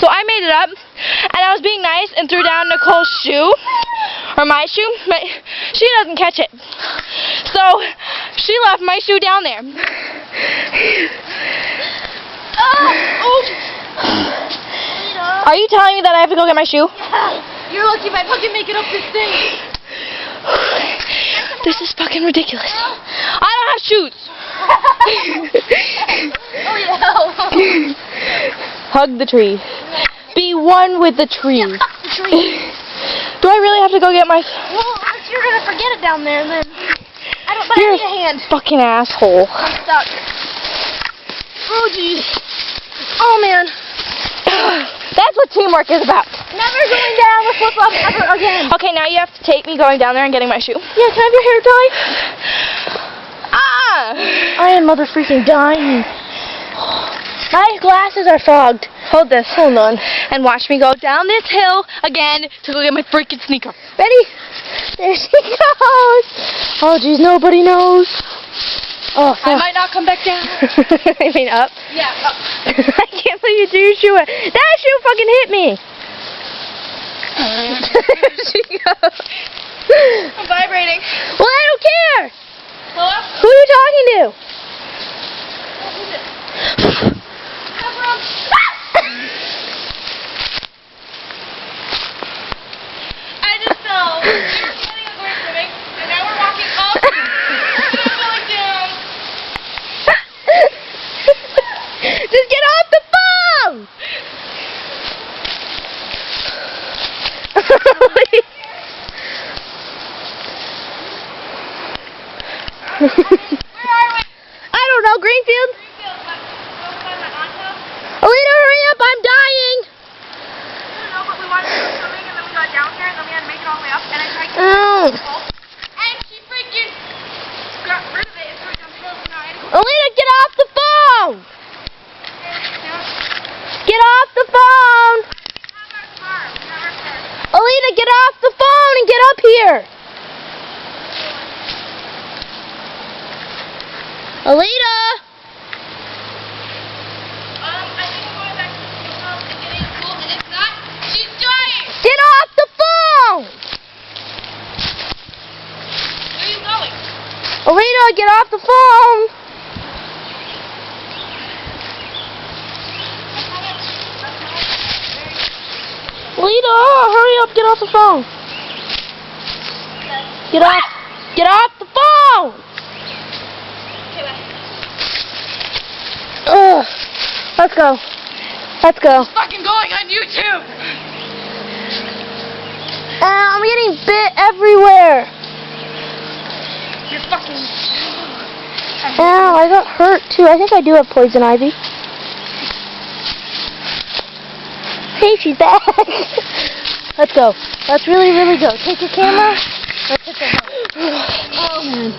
So I made it up, and I was being nice and threw down Nicole's shoe, or my shoe. She doesn't catch it. So she left my shoe down there. Are you telling me that I have to go get my shoe? Yeah. You're lucky if I fucking make it up this thing. This is fucking ridiculous. I don't have shoes. Oh yeah. Hug the tree. Be one with the tree. The tree. Do I really have to go get my... Well, you're gonna forget it down there, and then I don't. But You're I need a hand. Fucking asshole. I'm stuck. Oh jeez. Oh man. That's what teamwork is about. Never going down the flip-flop ever again. Okay, now you have to take me going down there and getting my shoe. Yeah, can I have your hair dye? Ah! I am mother freaking dying. My glasses are fogged. Hold this. Hold on. And watch me go down this hill again to go get my freaking sneaker. Ready? There she goes. Oh jeez, nobody knows. Oh, I might not come back down. I mean up. Yeah, up. I can't believe you threw your shoe at. That shoe fucking hit me. There she goes. I'm vibrating. Well, I don't care. Hello? Who are you talking to? Who's it? I just fell. We were planning on going swimming, and now we're walking up. Going down. Just get off the phone! Where are we? I don't know, Greenfield. Greenfield, but go find my aunt's house. Alita, hurry up, I'm dying. I don't know, but we wanted to go swimming, and then we got down here, and then we had to make it all the way up, and I tried to Oh. and she freaking got rid of it and threw it down the hill, so now I had to go. Alita, get off the phone! Down. Get off the phone! We have our car. We have our car. Alita, get off the phone and get up here! Alita! I think I'm going back to the house and getting a school, and if not, she's dying! Get off the phone! Where are you going? Alita, get off the phone! Alita, hurry up, get off the phone! Get off the phone! Okay, bye. Ugh. Let's go. Let's go. Fucking going on YouTube! I'm getting bit everywhere. You're fucking... Ow, I got hurt too. I think I do have poison ivy. Hey, she's back. Let's go. Let's really, really go. Take your camera. Let's hit the house. Oh, man.